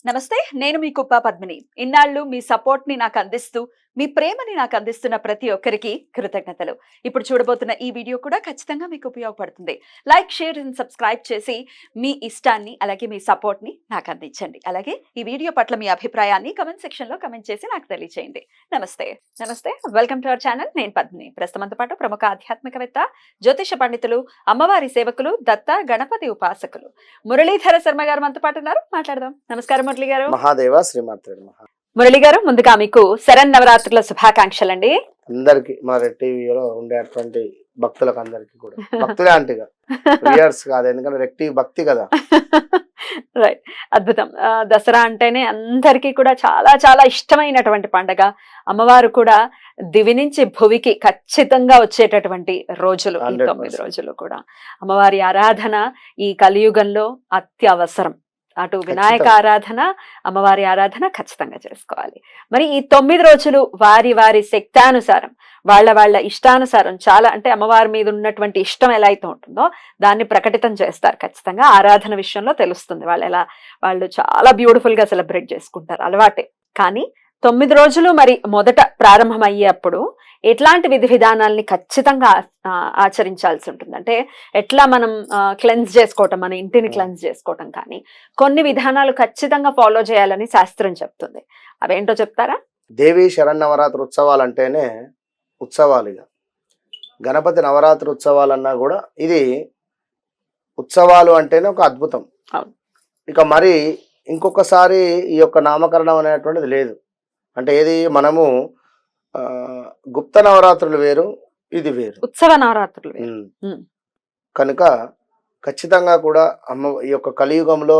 నమస్తే. నేను మీ కుప్ప పద్మిని. ఇన్నాళ్ళు మీ సపోర్ట్‌ని నాకందిస్తూ, మీ ప్రేమని నాకందిస్తున్న ప్రతి ఒక్కరికి కృతజ్ఞతలు. ఇప్పుడు చూడబోతున్న ఈ వీడియో కూడా ఖచ్చితంగా మీకు ఉపయోగపడుతుంది. లైక్, షేర్ అండ్ సబ్స్క్రైబ్ చేసి మీ ఇష్టాన్ని, అలాగే మీ సపోర్ట్‌ని నాకందించండి. అలాగే ఈ వీడియో పట్ల మీ అభిప్రాయాన్ని కామెంట్ సెక్షన్‌లో కామెంట్ చేసి నాకు తెలియజేయండి. నమస్తే. నమస్తే. Welcome to our channel. నేను పద్మిని. ప్రస్తుతంతో పాటు ప్రముఖ ఆధ్యాత్మికవేత్త, జ్యోతిష పండితులు, అమ్మవారి సేవకులు, దత్త గణపతి ఉపాసకులు మురళీధర శర్మ గారు మనతో పాటు ఉన్నారు. మాట్లాడదాం. నమస్కారం మురళి గారు. మహాదేవ శ్రీమాత్రే నమః. మురళి గారు, ముందుగా మీకు శరన్నవరాత్రుల శుభాకాంక్షలండి. అందరికి మన రెడ్ టీవీలో ఉండేటువంటి భక్తులకు అందరికి కూడా భక్తులే అంటేగా వ్యూయర్స్ కాదు, ఎందుకంటే రెడ్ టీవీ భక్తి కదా. రైట్, అద్భుతం. దసరా అంటేనే అందరికీ కూడా చాలా చాలా ఇష్టమైనటువంటి పండగ. అమ్మవారు కూడా దివి నుంచి భువికి ఖచ్చితంగా వచ్చేటటువంటి రోజులు ఈ 9 రోజులు కూడా. అమ్మవారి ఆరాధన ఈ కలియుగంలో అత్యవసరం. అటు వినాయక ఆరాధన, అమ్మవారి ఆరాధన ఖచ్చితంగా చేసుకోవాలి. మరి ఈ 9 రోజులు వారి వారి శక్తానుసారం, వాళ్ళ ఇష్టానుసారం, చాలా అంటే అమ్మవారి మీద ఉన్నటువంటి ఇష్టం ఎలా అయితే ఉంటుందో దాన్ని ప్రకటితం చేస్తారు. ఖచ్చితంగా ఆరాధన విషయంలో తెలుస్తుంది వాళ్ళు చాలా బ్యూటిఫుల్ గా సెలబ్రేట్ చేసుకుంటారు, అలవాటే. కానీ 9 రోజులు మరి మొదట ప్రారంభమయ్యేప్పుడు ఎట్లాంటి విధి విధానాల్ని ఖచ్చితంగా ఆచరించాల్సి ఉంటుంది? అంటే ఎట్లా మనం క్లెన్స్ చేసుకోవటం, మన ఇంటిని క్లెన్స్ చేసుకోవటం, కానీ కొన్ని విధానాలు ఖచ్చితంగా ఫాలో చేయాలని శాస్త్రం చెప్తుంది. అవేంటో చెప్తారా? దేవి శరన్నవరాత్రి ఉత్సవాలు అంటేనే ఉత్సవాలు. ఇక గణపతి నవరాత్రి ఉత్సవాలన్నా కూడా ఇది ఉత్సవాలు అంటేనే ఒక అద్భుతం. ఇక మరి ఇంకొకసారి ఈ యొక్క నామకరణం అనేటువంటిది లేదు. అంటే ఏది, మనము గుప్త నవరాత్రులు వేరు, ఇది వేరు, ఉత్సవ నవరాత్రులు వేరు. కనుక ఖచ్చితంగా కూడా ఈ యొక్క కలియుగంలో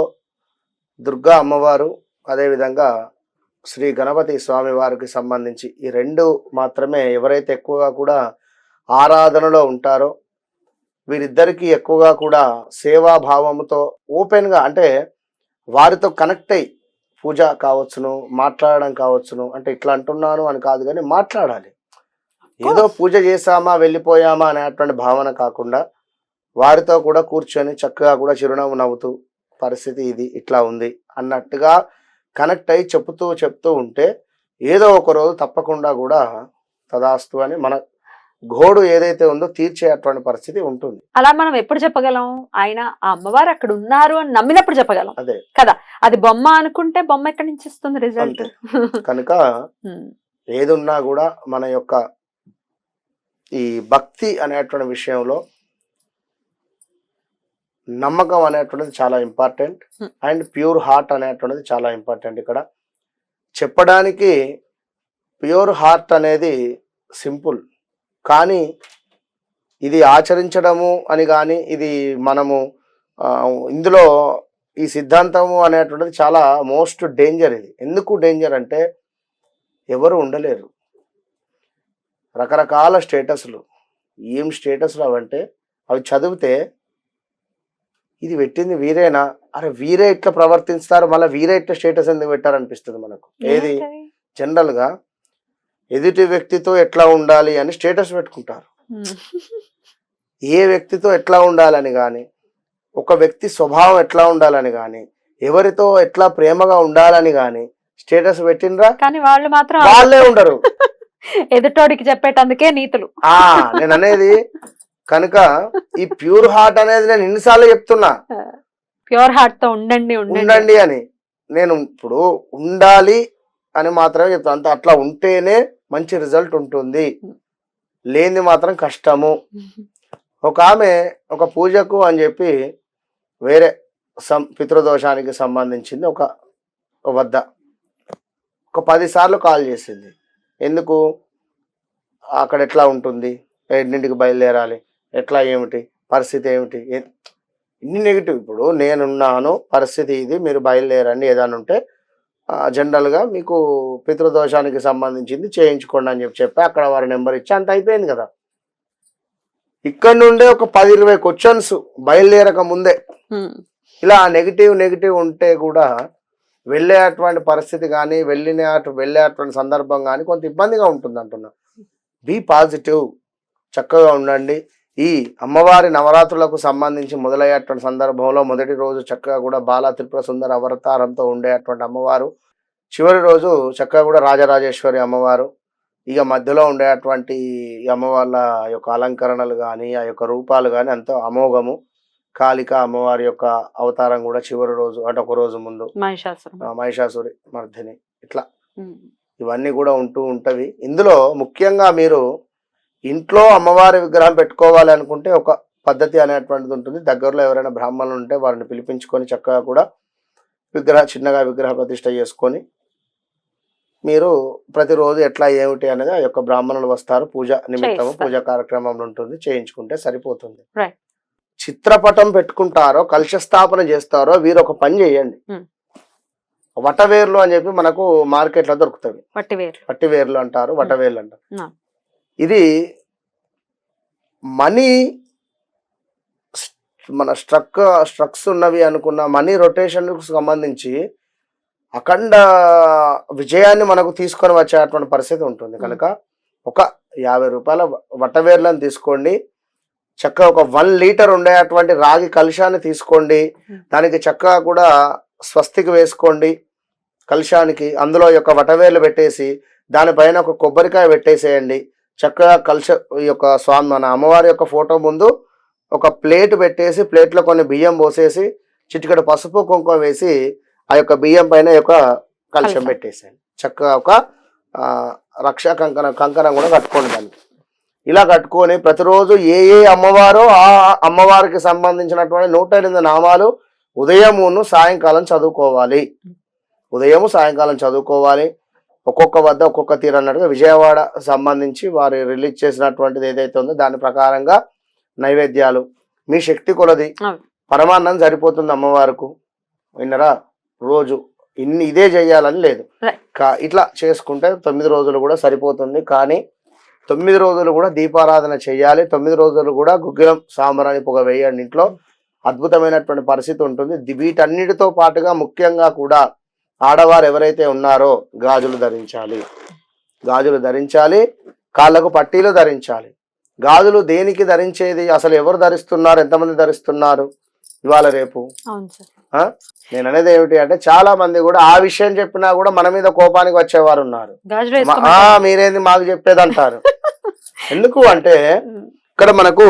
దుర్గా అమ్మవారు, అదేవిధంగా శ్రీ గణపతి స్వామి వారికి సంబంధించి ఈ రెండు మాత్రమే ఎవరైతే ఎక్కువగా కూడా ఆరాధనలో ఉంటారో వీరిద్దరికీ ఎక్కువగా కూడా సేవాభావంతో ఓపెన్గా, అంటే వారితో కనెక్ట్ అయ్యి పూజ కావచ్చును, మాట్లాడడం కావచ్చును. అంటే ఇట్లా అంటున్నాను అని కాదు, కానీ మాట్లాడాలి. ఏదో పూజ చేసామా వెళ్ళిపోయామా అనేటువంటి భావన కాకుండా వారితో కూడా కూర్చొని చక్కగా కూడా చిరునవ్వు నవ్వుతూ పరిస్థితి ఇది ఇట్లా ఉంది అన్నట్టుగా కనెక్ట్ అయ్యి చెప్తూ ఉంటే ఏదో ఒక రోజు తప్పకుండా కూడా తదాస్తు అని మన గోడు ఏదైతే ఉందో తీర్చేటువంటి పరిస్థితి ఉంటుంది. అలా మనం ఎప్పుడు చెప్పగలం? ఆయన ఆ అమ్మవారు అక్కడ ఉన్నారు అని నమ్మినప్పుడు చెప్పగలం. అదే కదా. అది బొమ్మ అనుకుంటే బొమ్మ ఎక్కడి నుంచి ఇస్తుంది రిజల్ట్? కనుక ఏది ఉన్నా కూడా మన యొక్క ఈ భక్తి అనేటువంటి విషయంలో నమ్మకం అనేటువంటిది చాలా ఇంపార్టెంట్, అండ్ ప్యూర్ హార్ట్ అనేటువంటిది చాలా ఇంపార్టెంట్. ఇక్కడ చెప్పడానికి ప్యూర్ హార్ట్ అనేది సింపుల్, కానీ ఇది ఆచరించడము అని కానీ ఇది మనము ఇందులో ఈ సిద్ధాంతము అనేటువంటిది చాలా మోస్ట్ డేంజర్. ఇది ఎందుకు డేంజర్ అంటే ఎవరు ఉండలేరు. రకరకాల స్టేటస్లు, ఏం స్టేటస్లు అవంటే అవి చదివితే ఇది పెట్టింది వీరేనా, అరే వీరే ఇట్లా ప్రవర్తిస్తారు, మళ్ళీ వీరే ఇట్లా స్టేటస్ ఎందుకు పెట్టారనిపిస్తుంది మనకు. ఏది జనరల్గా ఎదుటి వ్యక్తితో ఎట్లా ఉండాలి అని స్టేటస్ పెట్టుకుంటారు. ఏ వ్యక్తితో ఎట్లా ఉండాలని కానీ, ఒక వ్యక్తి స్వభావం ఎట్లా ఉండాలని కానీ, ఎవరితో ఎట్లా ప్రేమగా ఉండాలని కానీ స్టేటస్ పెట్టినరా, కానీ వాళ్ళు మాత్రం వాళ్ళే ఉండరు. ఎదుటోడికి చెప్పేటందుకే నీతులు. నేను అనేది కనుక ఈ ప్యూర్ హార్ట్ అనేది నేను ఎన్నిసార్లు చెప్తున్నా, ప్యూర్ హార్ట్ తో ఉండండి అని. నేను ఇప్పుడు ఉండాలి అని మాత్రమే చెప్తాను. అంత అట్లా ఉంటేనే మంచి రిజల్ట్ ఉంటుంది, లేనిది మాత్రం కష్టము. ఒక ఆమె ఒక పూజకు అని చెప్పి వేరే పితృదోషానికి సంబంధించింది ఒక వద్ద ఒక 10 సార్లు కాల్ చేసింది. ఎందుకు, అక్కడ ఎట్లా ఉంటుంది, ఎన్నింటికి బయలుదేరాలి, ఎట్లా, ఏమిటి పరిస్థితి, ఏమిటి, ఇన్ని నెగిటివ్. ఇప్పుడు నేనున్నాను, పరిస్థితి ఇది, మీరు బయలుదేరండి, ఏదైనా ఉంటే జనరల్గా మీకు పితృదోషానికి సంబంధించింది చేయించుకోండి అని చెప్పి అక్కడ వారి నెంబర్ ఇచ్చి అంత అయిపోయింది కదా. ఇక్కడ నుండే ఒక 10-20 క్వశ్చన్స్ బయలుదేరక ముందే ఇలా నెగిటివ్ ఉంటే కూడా వెళ్ళేటువంటి పరిస్థితి కానీ వెళ్ళేటువంటి సందర్భం కానీ కొంత ఇబ్బందిగా ఉంటుంది అంటున్నా. బీ పాజిటివ్, చక్కగా ఉండండి. ఈ అమ్మవారి నవరాత్రులకు సంబంధించి మొదలయ్యేటువంటి సందర్భంలో మొదటి రోజు చక్కగా కూడా బాలా త్రిపుర సుందర అవతారంతో ఉండేటువంటి అమ్మవారు, చివరి రోజు చక్కగా కూడా రాజరాజేశ్వరి అమ్మవారు, ఇక మధ్యలో ఉండేటువంటి ఈ అమ్మవార్ల యొక్క అలంకరణలు కానీ ఆ యొక్క రూపాలు కానీ అంత అమోఘము. కాళిక అమ్మవారి యొక్క అవతారం కూడా చివరి రోజు అంటే ఒక రోజు ముందు మహిషాసురి మర్దిని, ఇట్లా ఇవన్నీ కూడా ఉంటూ ఉంటవి. ఇందులో ముఖ్యంగా మీరు ఇంట్లో అమ్మవారి విగ్రహం పెట్టుకోవాలి అనుకుంటే ఒక పద్ధతి అనేటువంటిది ఉంటుంది. దగ్గరలో ఎవరైనా బ్రాహ్మణులు ఉంటే వారిని పిలిపించుకొని చక్కగా కూడా చిన్నగా విగ్రహ ప్రతిష్ఠ చేసుకొని మీరు ప్రతిరోజు ఎట్లా ఏమిటి అనేది ఆ యొక్క బ్రాహ్మణులు వస్తారు, పూజ నిమిత్తము పూజా కార్యక్రమంలో ఉంటుంది, చేయించుకుంటే సరిపోతుంది. చిత్రపటం పెట్టుకుంటారో కలశ స్థాపన చేస్తారో వీరు ఒక పని చేయండి. వటవేర్లు అని చెప్పి మనకు మార్కెట్ లో దొరుకుతుంది, పట్టివేర్లు అంటారు, వటవేర్లు అంటారు. ఇది మనీ మన స్ట్రక్స్ ఉన్నవి అనుకున్న మనీ రొటేషన్ కు సంబంధించి అఖండ విజయాన్ని మనకు తీసుకొని వచ్చేటువంటి పరిస్థితి ఉంటుంది. కనుక ఒక 50 రూపాయల వటవేర్లను తీసుకోండి, చక్కగా ఒక 1 లీటర్ ఉండేటువంటి రాగి కలశాన్ని తీసుకోండి, దానికి చక్కగా కూడా స్వస్తికి వేసుకోండి కలశానికి, అందులో యొక్క వటవేర్లు పెట్టేసి దానిపైన ఒక కొబ్బరికాయ పెట్టేసేయండి. చక్కగా ఈ యొక్క స్వామి మన అమ్మవారి యొక్క ఫోటో ముందు ఒక ప్లేట్ పెట్టేసి ప్లేట్లో కొన్ని బియ్యం పోసేసి చిటికెడు పసుపు కుంకుమ వేసి ఆ యొక్క బియ్యం పైన యొక్క కలశం పెట్టేసేయండి. చక్కగా ఒక రక్షా కంకణం కూడా కట్టుకోండి దానికి. ఇలా కట్టుకొని ప్రతిరోజు ఏ అమ్మవారో ఆ అమ్మవారికి సంబంధించినటువంటి 108 నామాలు ఉదయమును సాయంకాలం చదువుకోవాలి. ఉదయము సాయంకాలం చదువుకోవాలి. ఒక్కొక్క వద్ద ఒక్కొక్క తీరు అన్నట్టుగా విజయవాడ సంబంధించి వారు రిలీజ్ చేసినటువంటిది ఏదైతే ఉందో దాని ప్రకారంగా నైవేద్యాలు మీ శక్తి కొలది పరమాన్నం సరిపోతుంది అమ్మవారికి. విన్నరా? రోజు ఇదే చేయాలని లేదు, ఇట్లా చేసుకుంటే 9 రోజులు కూడా సరిపోతుంది. కానీ 9 రోజులు కూడా దీపారాధన చేయాలి. 9 రోజులు కూడా గుగ్గిలం సాంబ్రాణి పొగ వేయండి ఇంట్లో. అద్భుతమైనటువంటి పరిస్థితి ఉంటుంది. వీటన్నిటితో పాటుగా ముఖ్యంగా కూడా ఆడవారు ఎవరైతే ఉన్నారో గాజులు ధరించాలి, కాళ్ళకు పట్టీలు ధరించాలి. గాజులు దేనికి ధరించేది? అసలు ఎవరు ధరిస్తున్నారు, ఎంతమంది ధరిస్తున్నారు ఇవాళ రేపు? నేను అనేది ఏమిటి అంటే చాలా మంది కూడా ఆ విషయం చెప్పినా కూడా మన మీద కోపానికి వచ్చేవారు ఉన్నారు. మీరేంది మాకు చెప్పేది అంటారు. ఎందుకు అంటే ఇక్కడ మనకు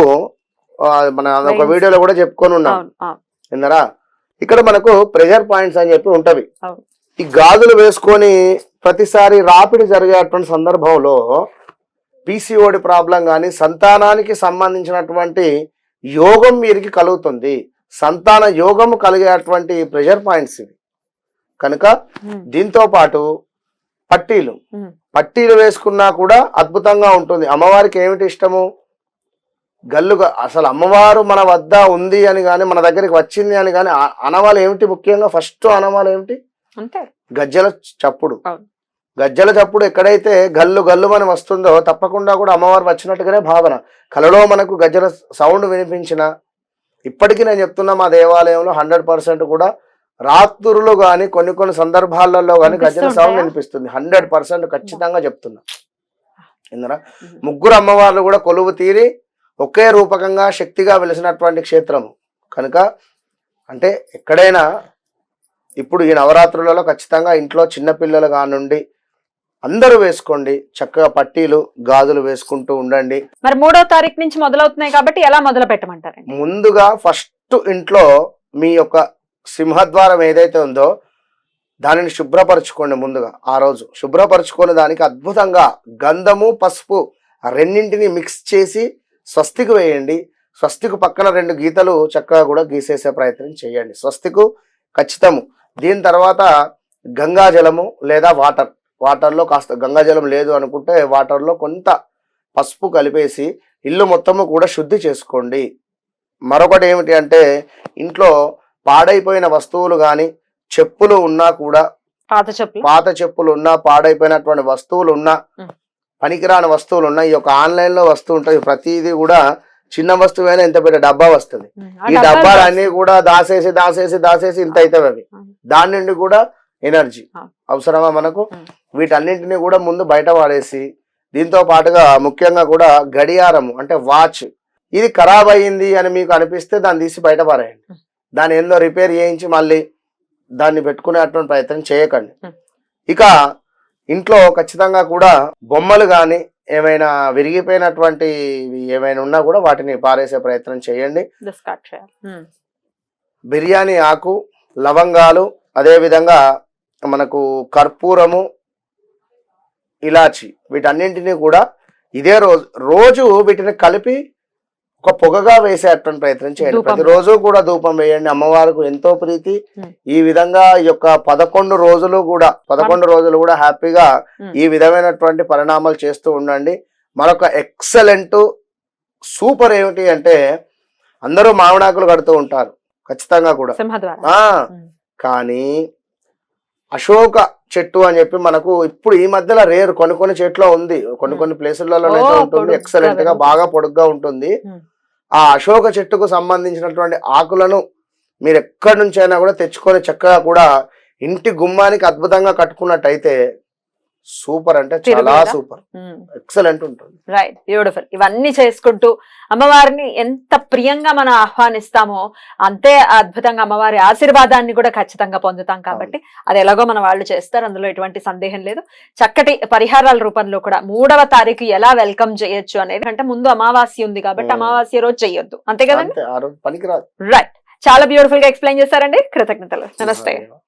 మన ఒక వీడియోలో కూడా చెప్పుకొని ఉన్నాం విన్నారా, ఇక్కడ మనకు ప్రెషర్ పాయింట్స్ అని చెప్పి ఉంటవి. ఈ గాజులు వేసుకొని ప్రతిసారి రాపిడి జరిగేటువంటి సందర్భంలో పీసీఓడి ప్రాబ్లం కానీ సంతానానికి సంబంధించినటువంటి యోగం వీరికి కలుగుతుంది. సంతాన యోగము కలిగేటువంటి ప్రెషర్ పాయింట్స్ ఇవి. కనుక దీంతో పాటు పట్టీలు వేసుకున్నా కూడా అద్భుతంగా ఉంటుంది. అమ్మవారికి ఏమిటి ఇష్టము? గల్లుగా అసలు అమ్మవారు మన వద్ద ఉంది అని కానీ మన దగ్గరికి వచ్చింది అని కానీ అనవాళ్ళు ఏమిటి? ముఖ్యంగా ఫస్ట్ అనవాళ్ళు ఏమిటి? గజ్జల చప్పుడు ఎక్కడైతే గల్లు అని వస్తుందో తప్పకుండా కూడా అమ్మవారు వచ్చినట్టుగానే భావన. కలలో మనకు గజ్జల సౌండ్ వినిపించిన ఇప్పటికీ నేను చెప్తున్నా మా దేవాలయంలో 100% కూడా రాత్రులు కానీ కొన్ని సందర్భాలలో కానీ గజ్జల సౌండ్ వినిపిస్తుంది. 100% ఖచ్చితంగా చెప్తున్నా. ఇందరా ముగ్గురు అమ్మవార్లు కూడా కొలువు తీరి ఒకే రూపకంగా శక్తిగా వెలిసినటువంటి క్షేత్రము. కనుక అంటే ఎక్కడైనా ఇప్పుడు ఈ నవరాత్రులలో ఖచ్చితంగా ఇంట్లో చిన్నపిల్లలు కానుండి అందరూ వేసుకోండి. చక్కగా పట్టీలు గాజులు వేసుకుంటూ ఉండండి. మరి 3వ తారీఖు నుంచి మొదలవుతున్నాయి కాబట్టి ఎలా మొదలు పెట్టమంటారు? ముందుగా ఫస్ట్ ఇంట్లో మీ యొక్క సింహద్వారం ఏదైతే ఉందో దానిని శుభ్రపరచుకోండి. ముందుగా ఆ రోజు శుభ్రపరచుకొని దానికి అద్భుతంగా గంధము పసుపు రెండింటిని మిక్స్ చేసి స్వస్తికు వేయండి. స్వస్తికు పక్కన 2 గీతలు చక్కగా కూడా గీసేసే ప్రయత్నం చేయండి. స్వస్తికు ఖచ్చితము. దీని తర్వాత గంగాజలము లేదా వాటర్లో కాస్త గంగాజలం లేదు అనుకుంటే వాటర్లో కొంత పసుపు కలిపేసి ఇల్లు మొత్తము కూడా శుద్ధి చేసుకోండి. మరొకటి ఏమిటి అంటే ఇంట్లో పాడైపోయిన వస్తువులు కానీ చెప్పులు ఉన్నా కూడా పాత చెప్పులు ఉన్నా పాడైపోయినటువంటి వస్తువులు ఉన్నా పనికిరాని వస్తువులు ఉన్నా ఈ యొక్క ఆన్లైన్లో వస్తూ ఉంటాయి. ప్రతిదీ కూడా చిన్న వస్తువైనా ఇంత పెద్ద డబ్బా వస్తుంది. ఈ డబ్బాలన్నీ కూడా దాసేసి ఇంత అవుతాయి అవి. దాని నుండి కూడా ఎనర్జీ అవసరమా మనకు? వీటన్నింటినీ కూడా ముందు బయట వాడేసి దీంతో పాటుగా ముఖ్యంగా కూడా గడియారము అంటే వాచ్ ఇది ఖరాబ్ అయ్యింది అని మీకు అనిపిస్తే దాన్ని తీసి బయట పారేయండి. దాన్ని ఏందో రిపేర్ చేయించి మళ్ళీ దాన్ని పెట్టుకునేటువంటి ప్రయత్నం చేయకండి. ఇక ఇంట్లో ఖచ్చితంగా కూడా బొమ్మలు కానీ ఏమైనా విరిగిపోయినటువంటి ఏమైనా ఉన్నా కూడా వాటిని పారేసే ప్రయత్నం చేయండి. Discard చేయాలి. బిర్యానీ ఆకు, లవంగాలు, అదే విధంగా మనకు కర్పూరము, ఇలాచి, వీటన్నింటినీ కూడా ఇదే రోజు వీటిని కలిపి ఒక పొగగా వేసేటువంటి ప్రయత్నం చేయండి. ధూపం. ప్రతిరోజు కూడా ధూపం వేయండి. అమ్మవారికి ఎంతో ప్రీతి. ఈ విధంగా ఈ యొక్క 11 రోజులు కూడా హ్యాపీగా ఈ విధమైనటువంటి పరిణామాలు చేస్తూ ఉండండి. మరొక ఎక్సలెంట్ సూపర్ ఏమిటి అంటే, అందరూ మామిడాకులు కడుతూ ఉంటారు ఖచ్చితంగా కూడా. సింహద్వారం. కానీ అశోక చెట్టు అని చెప్పి మనకు ఇప్పుడు ఈ మధ్యలో రేర్ కొన్ని చెట్లు ఉంది, కొన్ని ప్లేసులలో ఉంటుంది. ఎక్సలెంట్ గా బాగా పొడుగ్గా ఉంటుంది. ఆ అశోక చెట్టుకు సంబంధించినటువంటి ఆకులను మీరు ఎక్కడి నుంచి అయినా కూడా తెచ్చుకొని చక్కగా కూడా ఇంటి గుమ్మానికి అద్భుతంగా కట్టుకున్నట్టయితే సూపర్, అంటే చాలా సూపర్, ఎక్సలెంట్ ఉంటుంది. Right, beautiful. ఇవన్నీ చేసుకుంటూ అమ్మవారిని ఎంత ప్రియంగా మనం ఆహ్వానిస్తామో అంతే అద్భుతంగా అమ్మవారి ఆశీర్వాదాన్ని కూడా ఖచ్చితంగా పొందుతాం. కాబట్టి అది ఎలాగో మన వాళ్ళు చేస్తారు, అందులో ఎటువంటి సందేహం లేదు. చక్కటి పరిహారాల రూపంలో కూడా 3వ తారీఖు ఎలా వెల్కమ్ చేయొచ్చు అనేది, అంటే ముందు అమావాస్య ఉంది కాబట్టి అమావాస్య రోజు చేయొద్దు, అంతే కదండి? పనికిరాదు. రైట్, చాలా బ్యూటిఫుల్ గా ఎక్స్ప్లెయిన్ చేశారండి. కృతజ్ఞతలు. నమస్తే.